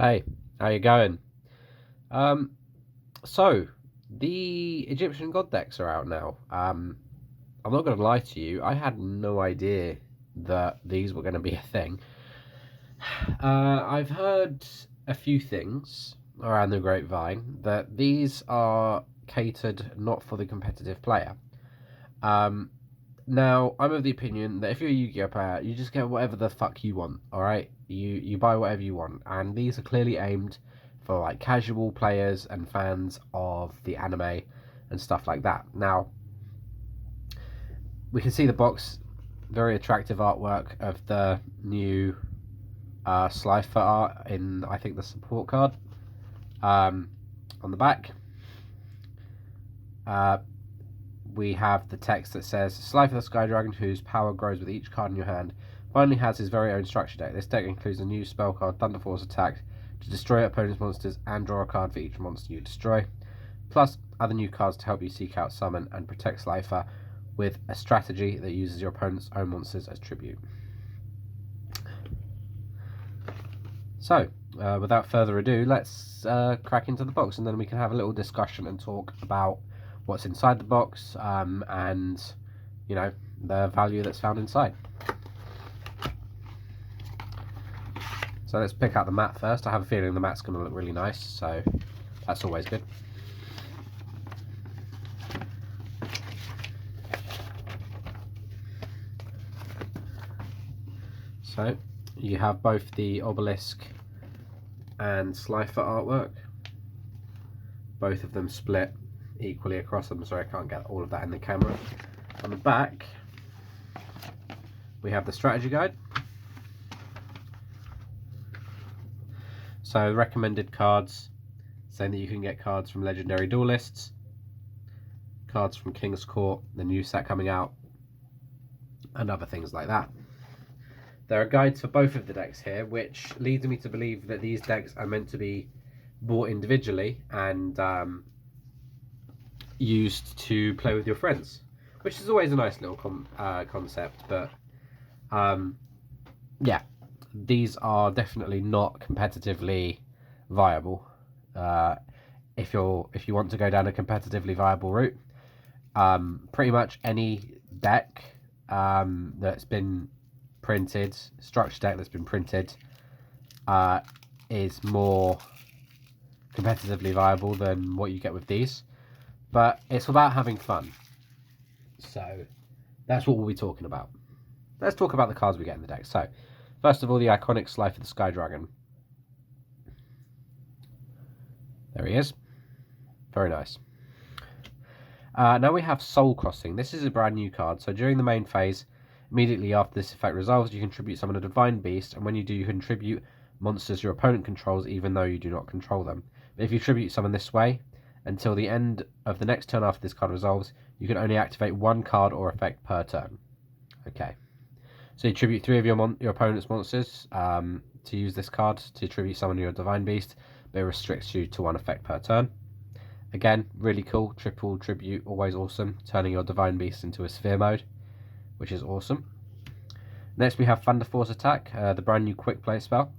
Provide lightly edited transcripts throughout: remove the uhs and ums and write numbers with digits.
Hey, how you going? Um, so the Egyptian god decks are out now. I'm not gonna lie to you, I had no idea that these were gonna be a thing. I've heard a few things around the grapevine that these are catered not for the competitive player. Um, Now I'm of the opinion that if you're a Yu-Gi-Oh player, you just get whatever the fuck you want. All right, you buy whatever you want, and these are clearly aimed for like casual players and fans of the anime and stuff like that. Now we can see the box, very attractive artwork of the new SIifer art in I think the support card. On the back, uh, we have the text that says SIifer the Sky Dragon, whose power grows with each card in your hand, finally has his very own structure deck. This deck includes a new spell card, Thunder Force Attack, to destroy opponent's monsters and draw a card for each monster you destroy, plus other new cards to help you seek out, summon, and protect SIifer with a strategy that uses your opponent's own monsters as tribute. So, without further ado, let's crack into the box, and then we can have a little discussion and talk about what's inside the box and, you know, the value that's found inside. So let's pick out the mat first. I have a feeling the mat's going to look really nice, so that's always good. So you have both the obelisk and SIifer artwork, both of them split equally across them. Sorry, I can't get all of that in the camera. On the back we have the strategy guide. So recommended cards, saying that you can get cards from Legendary Duelists, cards from King's Court, the new set coming out, and other things like that. There are guides for both of the decks here, which leads me to believe that these decks are meant to be bought individually and used to play with your friends, which is always a nice little concept, but yeah, these are definitely not competitively viable. If you want to go down a competitively viable route, pretty much any deck that's been printed, structure deck that's been printed, is more competitively viable than what you get with these. But it's about having fun, so that's what we'll be talking about. Let's talk about the cards we get in the deck. So, first of all, the iconic SIifer the Sky Dragon. There he is. Very nice. Now we have Soul Crossing. This is a brand new card. So during the main phase, immediately after this effect resolves, you can tribute summon a Divine Beast, and when you do, you can tribute monsters your opponent controls, even though you do not control them. But if you tribute summon this way, until the end of the next turn after this card resolves, you can only activate one card or effect per turn. Okay. So you tribute 3 of your opponent's monsters to use this card to tribute summon your Divine Beast, but it restricts you to 1 effect per turn. Again, really cool, triple tribute, always awesome, turning your Divine Beast into a sphere mode, which is awesome. Next we have Thunder Force Attack, the brand new quick play spell.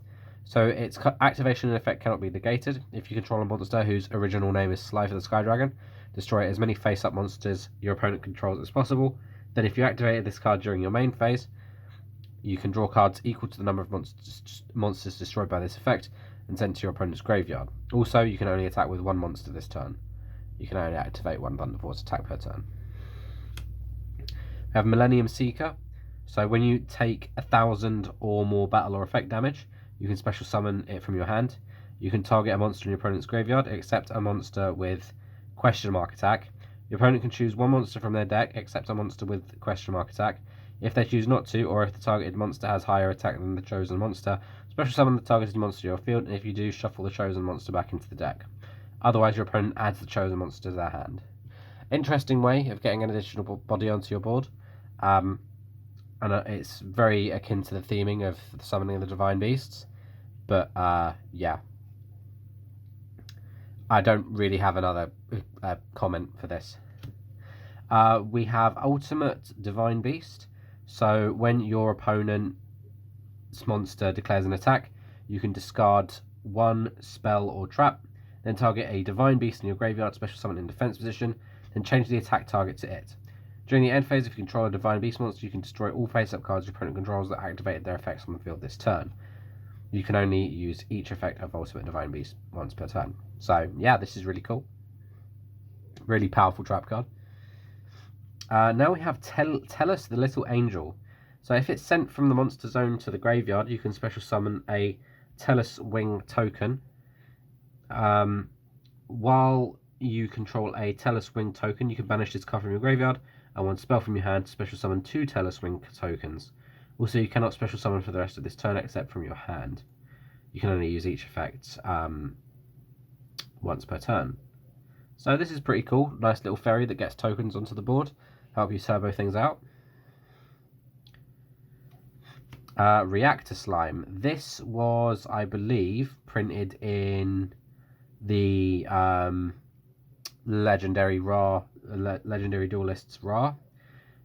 So its activation and effect cannot be negated. If you control a monster whose original name is SIifer the Sky Dragon, destroy as many face-up monsters your opponent controls as possible. Then if you activated this card during your main phase, you can draw cards equal to the number of monsters destroyed by this effect and sent to your opponent's graveyard. Also, you can only attack with 1 monster this turn. You can only activate 1 Thunder Force attack per turn. We have Millennium Seeker. So when you take 1,000 or more battle or effect damage, you can special summon it from your hand. You can target a monster in your opponent's graveyard, except a monster with question mark attack. Your opponent can choose 1 monster from their deck, except a monster with question mark attack. If they choose not to, or if the targeted monster has higher attack than the chosen monster, special summon the targeted monster to your field, and if you do, shuffle the chosen monster back into the deck. Otherwise, your opponent adds the chosen monster to their hand. Interesting way of getting an additional body onto your board. And it's very akin to the theming of the summoning of the Divine Beasts. But, yeah. I don't really have another comment for this. We have Ultimate Divine Beast. So when your opponent's monster declares an attack, you can discard one spell or trap, then target a divine beast in your graveyard, special summon in defense position, then change the attack target to it. During the end phase, if you control a divine beast monster, you can destroy all face-up cards your opponent controls that activated their effects on the field this turn. You can only use each effect of Ultimate Divine Beast once per turn. So, yeah, this is really cool. Really powerful trap card. Now we have Tellus the Little Angel. So if it's sent from the monster zone to the graveyard, you can special summon a Tellus Wing token. While you control a Tellus Wing token, you can banish this card from your graveyard, and one spell from your hand to special summon 2 Tellus Wing tokens. Also, you cannot special summon for the rest of this turn except from your hand. You can only use each effect once per turn. So this is pretty cool. Nice little fairy that gets tokens onto the board. Help you turbo things out. Reactor Slime. This was, I believe, printed in the Legendary Duelists Ra.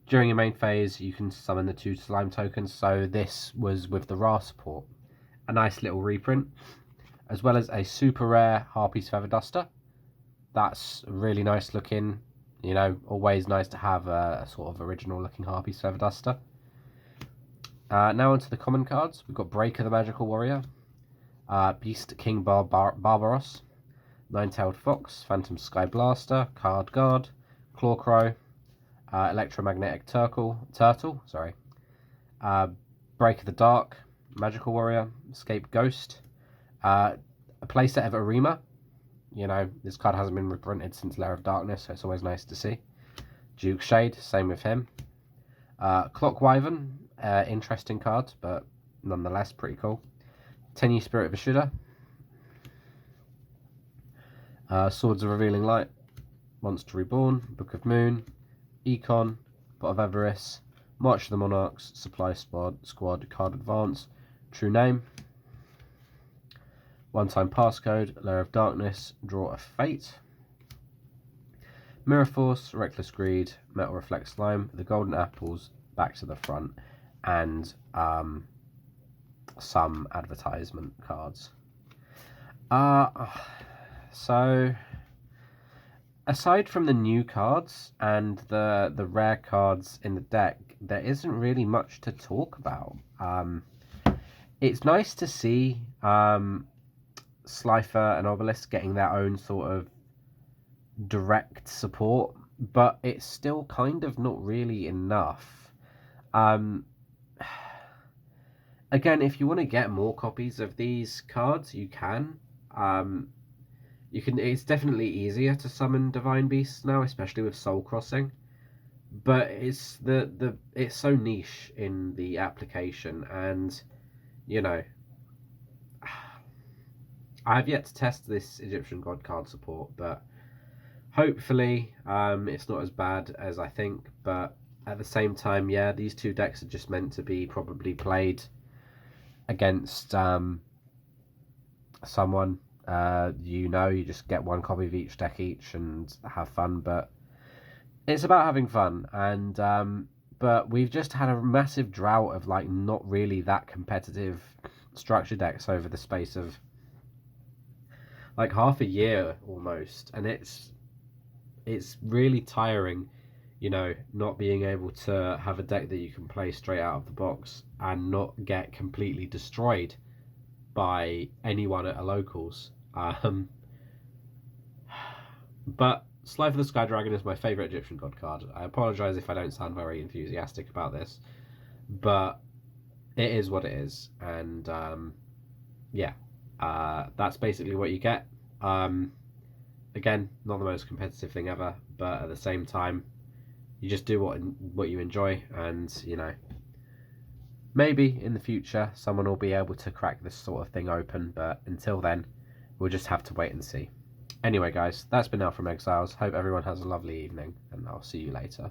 During your main phase, you can summon the 2 slime tokens, so this was with the Ra support. A nice little reprint, as well as a super rare Harpy's Feather Duster. That's really nice looking, you know, always nice to have a sort of original looking Harpy's Feather Duster. Now onto the common cards. We've got Breaker the Magical Warrior, Beast King Barbaros, Nine-Tailed Fox, Phantom Sky Blaster, Card Guard, Clawcrow, Electromagnetic Turtle, Break of the Dark, Magical Warrior, Escape Ghost, a playset of Arima. You know, this card hasn't been reprinted since Lair of Darkness, so it's always nice to see. Duke Shade, same with him. Clock Wyvern, interesting card, but nonetheless pretty cool. Tenyi Spirit Vishuddha, Swords of Revealing Light, Monster Reborn, Book of Moon, Econ, Pot of Avarice, March of the Monarchs, Supply Squad, Card Advance, True Name, One-Time Passcode, Lair of Darkness, Draw of Fate, Mirror Force, Reckless Greed, Metal Reflect Slime, The Golden Apples, Back to the Front, and some advertisement cards. So aside from the new cards and the rare cards in the deck, there isn't really much to talk about. It's nice to see SIifer and Obelisk getting their own sort of direct support, but it's still kind of not really enough. Again, if you want to get more copies of these cards, you can. It's definitely easier to summon Divine Beasts now, especially with Soul Crossing. But it's it's so niche in the application, and you know, I have yet to test this Egyptian God card support, but hopefully it's not as bad as I think. But at the same time, yeah, these two decks are just meant to be probably played against someone. You just get one copy of each deck each and have fun, but it's about having fun. And but we've just had a massive drought of like not really that competitive structure decks over the space of like half a year almost, and it's really tiring, you know, not being able to have a deck that you can play straight out of the box and not get completely destroyed by anyone at a locals. But SIifer the Sky Dragon is my favourite Egyptian God card. I apologise if I don't sound very enthusiastic about this, but it is what it is, and yeah, that's basically what you get. Again, not the most competitive thing ever, but at the same time, you just do what you enjoy, and you know, maybe in the future someone will be able to crack this sort of thing open, but until then, we'll just have to wait and see. Anyway, guys, that's been Now from Exiles. Hope everyone has a lovely evening, and I'll see you later.